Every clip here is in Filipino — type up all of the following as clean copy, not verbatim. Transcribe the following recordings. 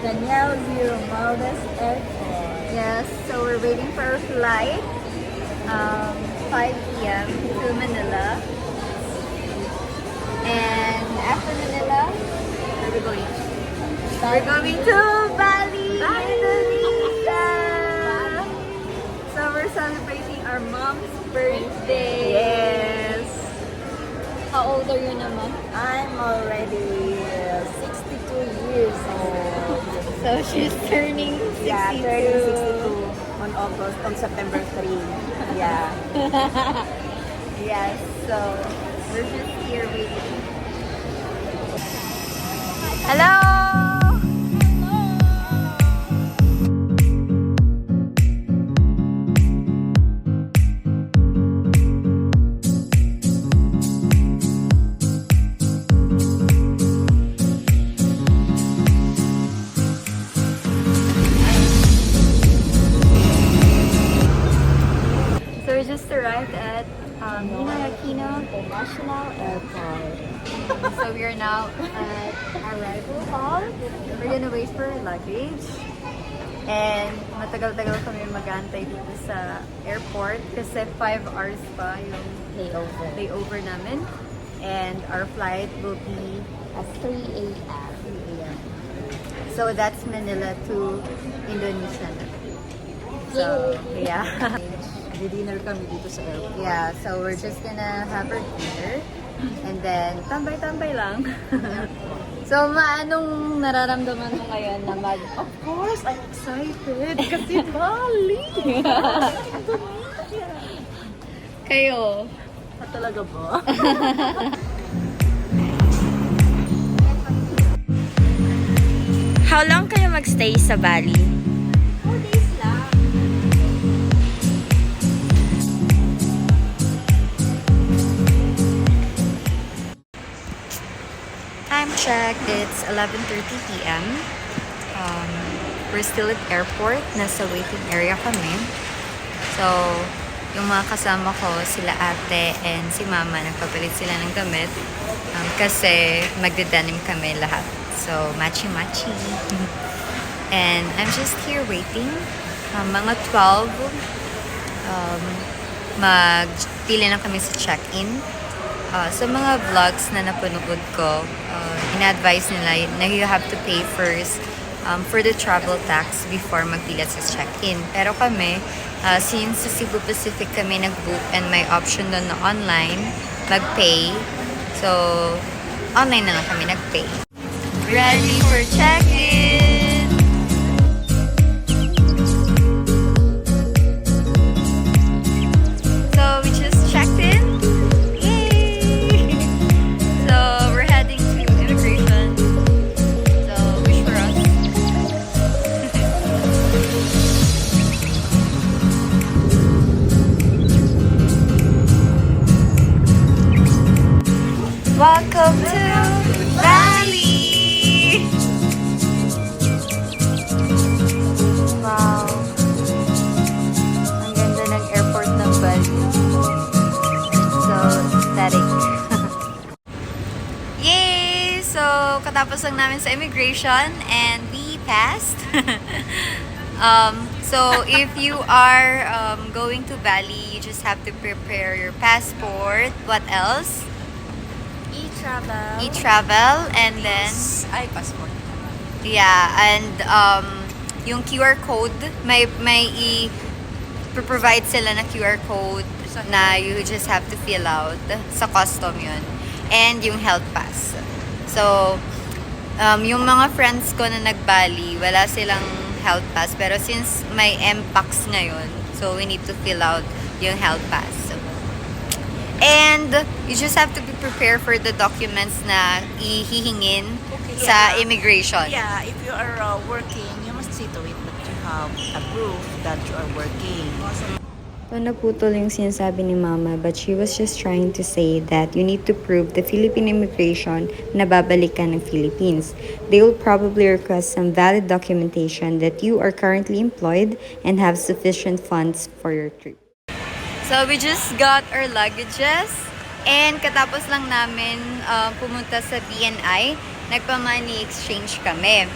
Daniel Zero Maldes Airport. Yes, so we're waiting for our flight. 5 p.m. to Manila. And after Manila, where are we going? We're going to Bali, Indonesia. So we're celebrating our mom's birthday. Yes. How old are you naman? I'm already 62 years old. So she's turning 62. Yeah, turning 62 on September 3. Yeah. Yes, so we're just here waiting. Hello! So we just arrived at Ninoy Aquino International Airport. So we are now at arrival hall. We're gonna wait for our luggage. And matagal-tagal kami mag-aantay dito sa airport kasi 5 hours pa yung layover namin. And our flight will be At 3 a.m. so that's Manila to Indonesia na. So, yeah. Dinner kami dito sa airport. Yeah, so we're just gonna have our dinner and then tambay-tambay lang. So, anong nararamdaman mo ngayon na Of course, I'm excited kasi Bali! Kayo? Talaga ba? How long kayo magstay sa Bali? 4 days lang. Time check, it's 11:30 p.m. We're still at airport. Nasa waiting area kami. So, yung mga kasama ko, sila ate and si mama, nagpapalit sila ng damit. Kasi magdedenim kami lahat. So, matchy-matchy. And I'm just here waiting. Mga 12, magpili na kami sa check-in. Sa mga vlogs na napanood ko, in-advise nila na you have to pay first for the travel tax before magpila sa check-in. Pero kami, since sa Cebu Pacific kami nag-book and may option doon na online, mag-pay. So, online na lang kami nag-pay. Ready for check-in! So, we just checked in. Yay! So, we're heading to immigration. So, wish for us. Welcome to Bali! Wow! Ang ganda ng airport ng Bali. So, aesthetic. Yay! So, katapos lang namin sa immigration and we passed. So, if you are going to Bali, you just have to prepare your passport. What else? E-travel. E-travel and then Passport. yeah, and yung QR code may provide sila na QR code na you just have to fill out sa custom yun, and yung health pass. So yung mga friends ko na nagbali, wala silang health pass, pero since may MPAX ngayon, so we need to fill out yung health pass. And you just have to be prepared for the documents na ihihingin sa immigration. Yeah, if you are working, you must see to it that you have a proof that you are working. So naputol yung sinasabi ni Mama, but she was just trying to say that you need to prove the Philippine immigration na babalik ka ng Philippines. They will probably request some valid documentation that you are currently employed and have sufficient funds for your trip. So we just got our luggages and katapos lang namin pumunta sa BNI, nagpa-money exchange kami.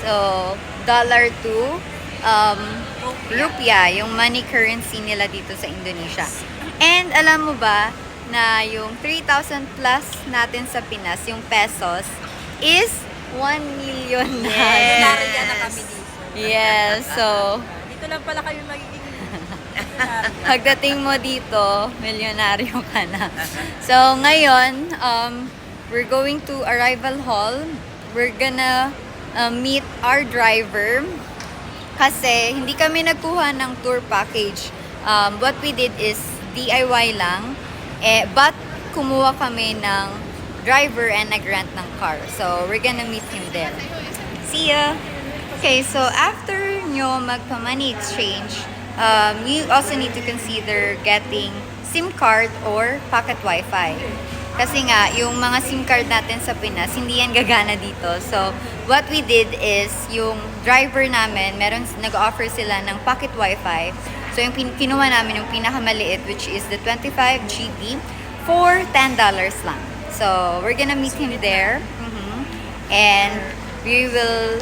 So, dollar to rupiah, yung money currency nila dito sa Indonesia. And alam mo ba na yung 3,000 plus natin sa Pinas, yung pesos, is 1 million na. Nariya na kami dito. Yes, so Dito lang pala kayo magiging pagdating mo dito, milyonaryo ka na. So, ngayon, we're going to arrival hall. We're gonna meet our driver. Kasi, hindi kami nagkuha ng tour package. What we did is DIY lang. But, kumuha kami ng driver and nag-rent ng car. So, we're gonna meet him there. See ya! Okay, so after nyo magpa-money exchange, you also need to consider getting SIM card or pocket Wi-Fi. Kasi nga, yung mga SIM card natin sa Pinas, hindi yan gagana dito. So, what we did is, yung driver namin, nag-offer sila ng pocket Wi-Fi. So, yung kinuha namin yung pinakamaliit, which is the 25 GB for $10 lang. So, we're gonna meet him there. And we will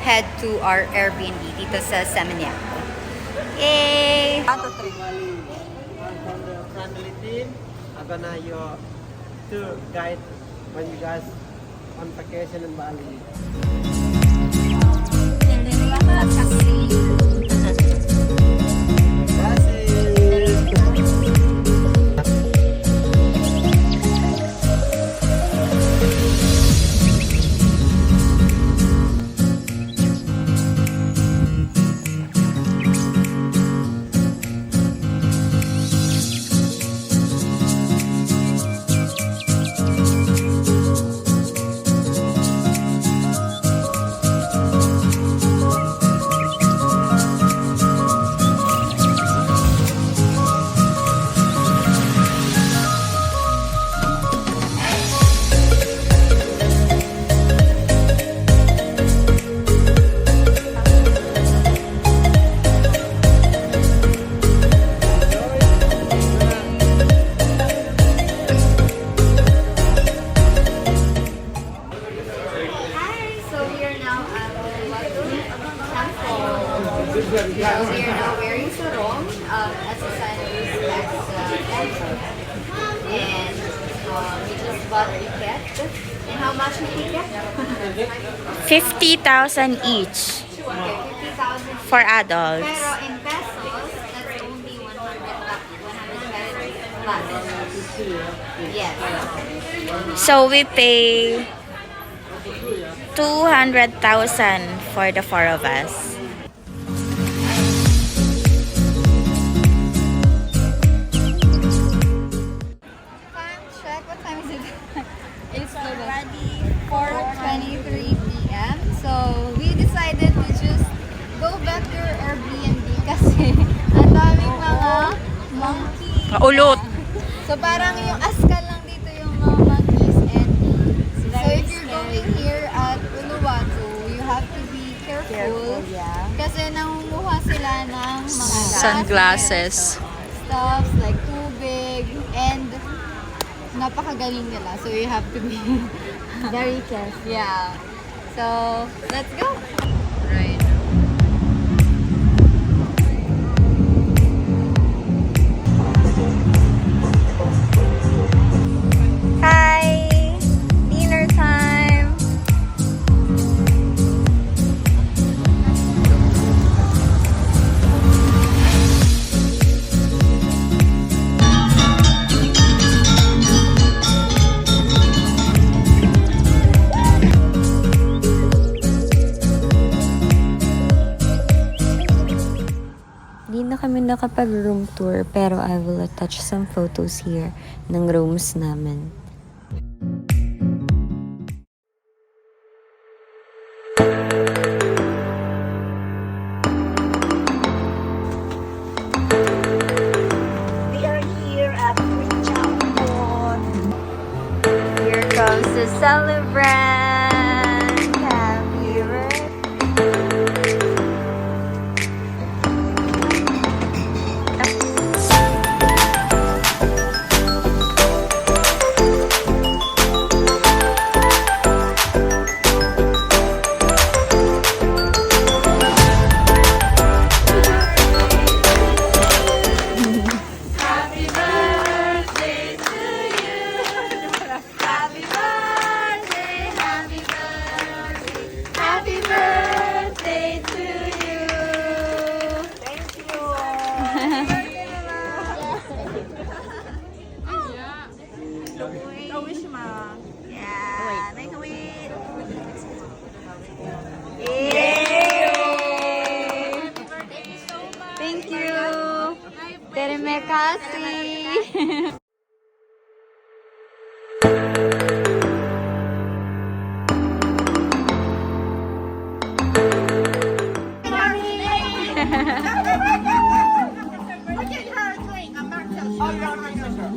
head to our Airbnb dito sa Seminyak. Yay! Bali, from the friendly team, I'm gonna your tour guide when you guys on vacation in Bali. We are now wearing sarong as a sign of respect sa temple. And we just bought a ticket. And how much is ticket? 50,000 each 50,000. for adults. Pero in pesos, that's only 100 plus. Yes. So we pay 200,000 for the four of us. Time check. What time is it? It's already 4:23 p.m. So we decided to just go back to our Airbnb kasi ang daming mga monkeys. Ulot. So parang yung askal lang dito yung mga monkeys, and so if you're going here at Uluwatu, you have to be careful. Kasi nangunguha sila ng mga Sunglasses. stuffs like tubig, and napakagaling nila. So you have to be very careful. Yeah. So let's go. Right. Hi! Dinner time! Di na kami nakapag-room tour pero I will attach some photos here ng rooms namin. We are here at Richardson. Here comes the celebrant. Happy birthday. Cassie!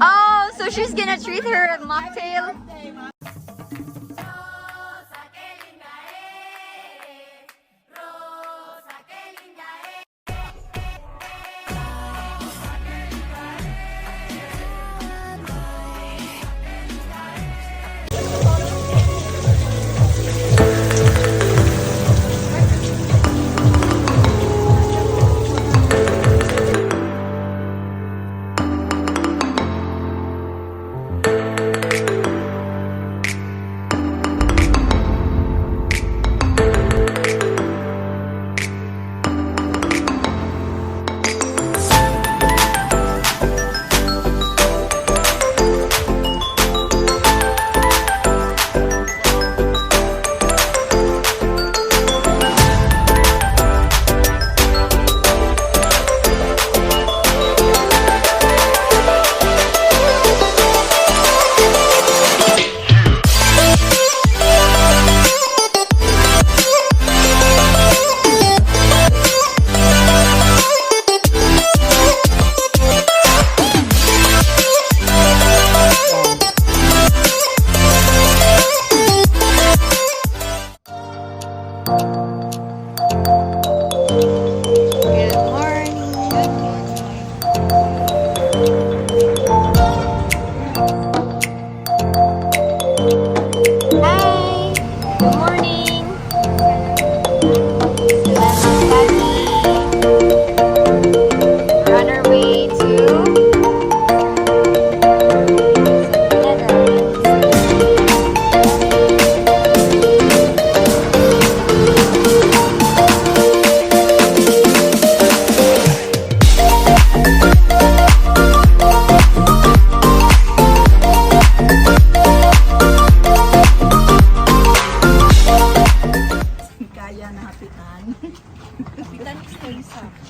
Oh, so she's gonna treat her a mocktail?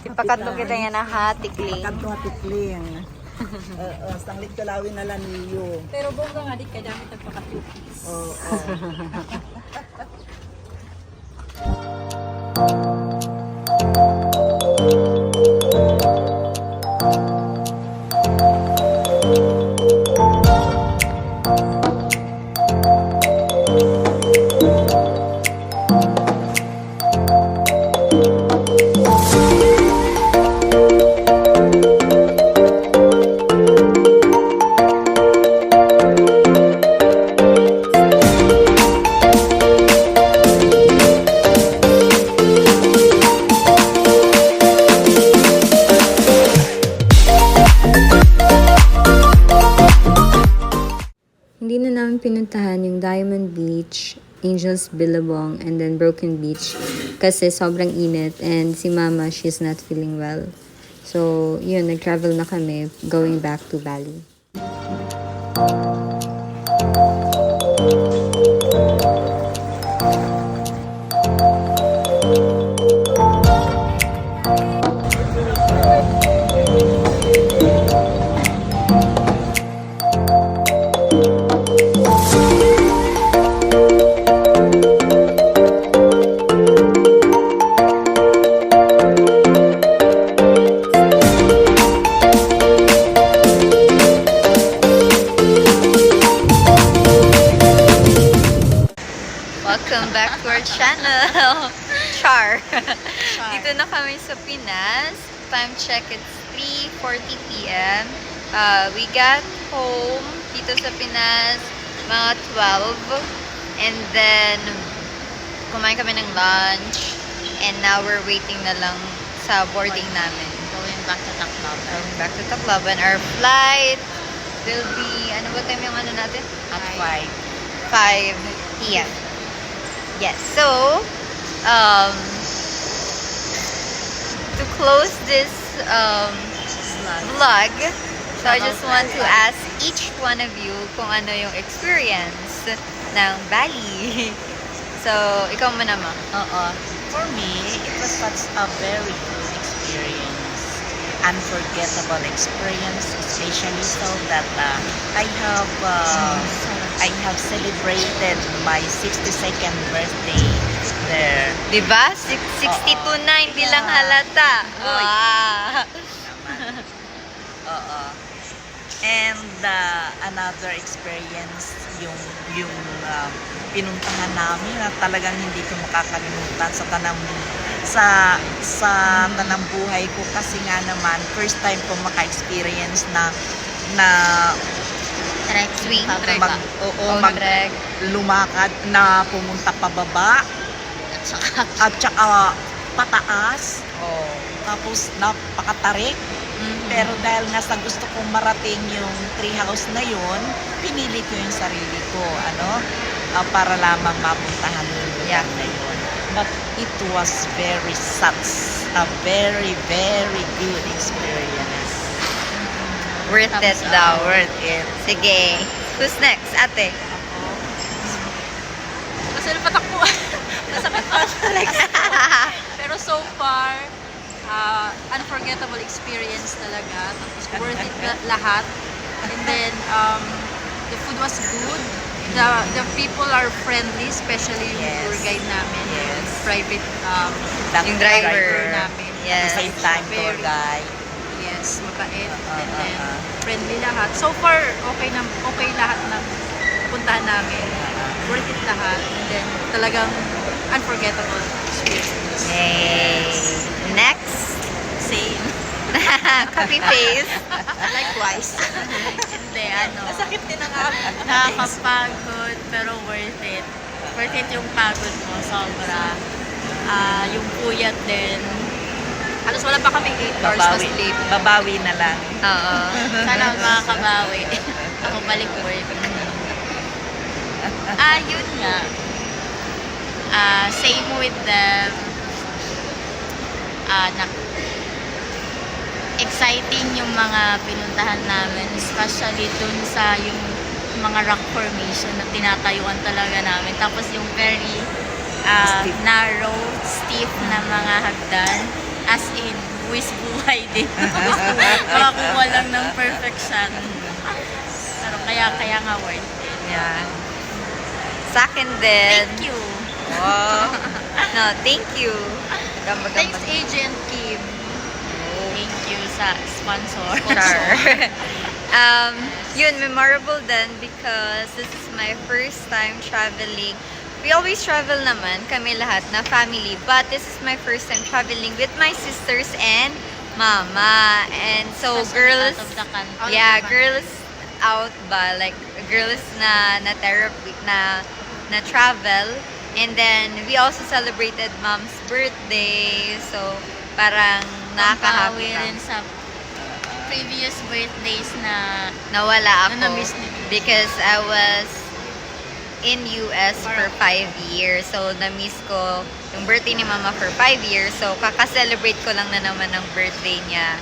Ipakatlo kita nga na hatikling. Kanto tikling. Sanglit kalawin na lang niyo. Pero bongga nga di kay damit ang pakatupis. Hindi na namin pinuntahan yung Diamond Beach, Angels Billabong, and then Broken Beach kasi sobrang init and si Mama, she's not feeling well. So, yun, nag-travel na kami going back to Bali. Welcome back to our channel, Char. Dito na kami sa Pinas. Time check, it's 3:40 p.m. We got home dito sa Pinas mga 12. And then, kumain kami ng lunch. And now we're waiting na lang sa boarding namin. Going back to Tacloban. Going back to Tacloban. Our flight will be, ano ba time yung ano natin? At 5 p.m. Yes, so to close this vlog, so I just want to ask each one of you kung ano yung experience ng Bali. So, ikaw mo naman. For me, it was such a very good experience. unforgettable experience, especially so that I have celebrated my 62nd birthday there. Diba? 62 na, hindi lang halata. Oy. Ah. Naman. Oo. And another experience yung pinuntahan namin na talagang hindi ko makakalimutan sa tanang buhay ko, kasi nga naman first time ko maka-experience na Trek swing. mag lumakad na pumunta pababa at saka pataas. Tapos napakatarik. Pero dahil nga sa gusto kong marating yung treehouse na yun, pinili ko yung sarili ko, para lamang mapuntahan yung lugar na yun. But it was a very, very good experience. Worth it daw. Worth it. Sige. Who's next? Ate. Kasi patakbo. Masakit pa sa legs. Pero so far, unforgettable experience talaga. Tapos worth it lahat. And then, the food was good. The people are friendly, especially yung Yes. tour guide namin. Yes. Private Yung driver. namin. At the Yes. same time, tour Very- guide. Yes, mabait. And then, friendly lahat. So far, okay lahat ng puntahan namin. Worth it lahat. And then, talagang unforgettable experience. Yay. Next. Same. Copy paste. Likewise. Hindi, Masakit din ang nakakapagod, pero worth it. Worth it yung pagod mo, sobra. Yung puyat din. Halos wala pa kami 8 hours na sleep. Babawi na lang. Oo. Sana makakabawi. Ako balik work. Yun nga. Same with them. Exciting yung mga pinuntahan namin, especially dun sa yung mga rock formation na tinatayuan talaga namin. Tapos yung very narrow, stiff na mga hagdan. As in, buwis buhay din. Makakuha lang ng perfection. Pero kaya nga worth it. Yeah. Sa akin din. Thank you. Oh. No, thank you. Gamba, Thanks, gamba. Agent Kim. Thank you sa sponsor. Sure. Yun, memorable din because this is my first time traveling. We always travel naman, kami lahat na family. But this is my first time traveling with my sisters and mama. And so, girls, Out of the country. yeah, girls out ba, like, girls na therapy, na travel. And then, we also celebrated mom's birthday. So, parang nakaka-happy Pangkawi lang. rin sa previous birthdays na Nawala ako. Na na-miss ni- Because I was in US for 5 years. So, na-miss ko yung birthday ni mama for 5 years. So, kaka-celebrate ko lang na naman ang birthday niya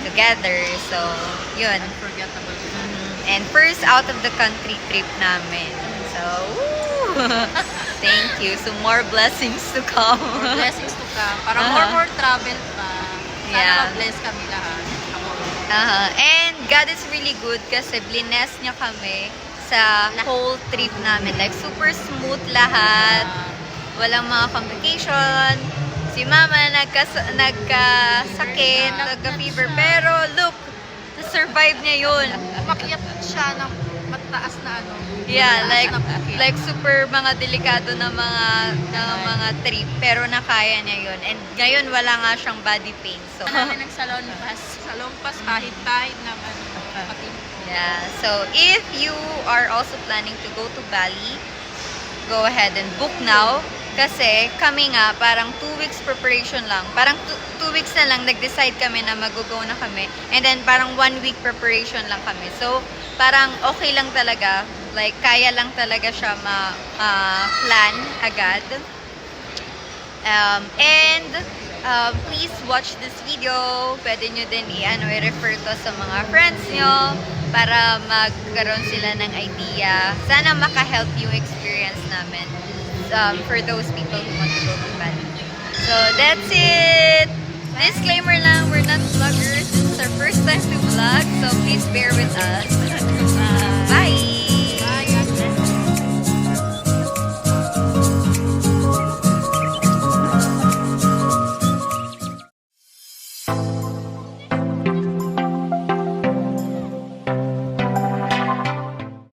together. So, yun. unforgettable. And first out of the country trip namin. So, woo! Thank you. So, more blessings to come. More blessings to come. Para more travel pa. Sana Yeah. ma-bless kami lahat. Ako. And God is really good kasi bless niya kami sa whole trip namin. Like, super smooth lahat. Walang mga complication. Si mama nagkasakit, nagka-fever. Pero, look, na-survive niya yun. Umakyat siya ng mataas na Yeah, mataas na bukid. like super mga delikado na mga trip. Pero nakaya niya yun. And ngayon, wala nga siyang body pain. So, Namin nagsalon pass. Salon pass kahit naman. Pati. yeah. So, if you are also planning to go to Bali, go ahead and book now. Kasi kami nga, parang 2 weeks preparation lang. Parang 2 weeks na lang, nag-decide kami na mag-go na kami. And then, parang 1 week preparation lang kami. So, parang okay lang talaga. Like, kaya lang talaga siya ma-plan agad. Please watch this video. Pwede nyo din i-refer to sa mga friends nyo para magkaroon sila ng idea. Sana maka-help yung experience namin for those people who want to go to Bali. So, that's it! Disclaimer lang, we're not vloggers. It's our first time to vlog, so please bear with us.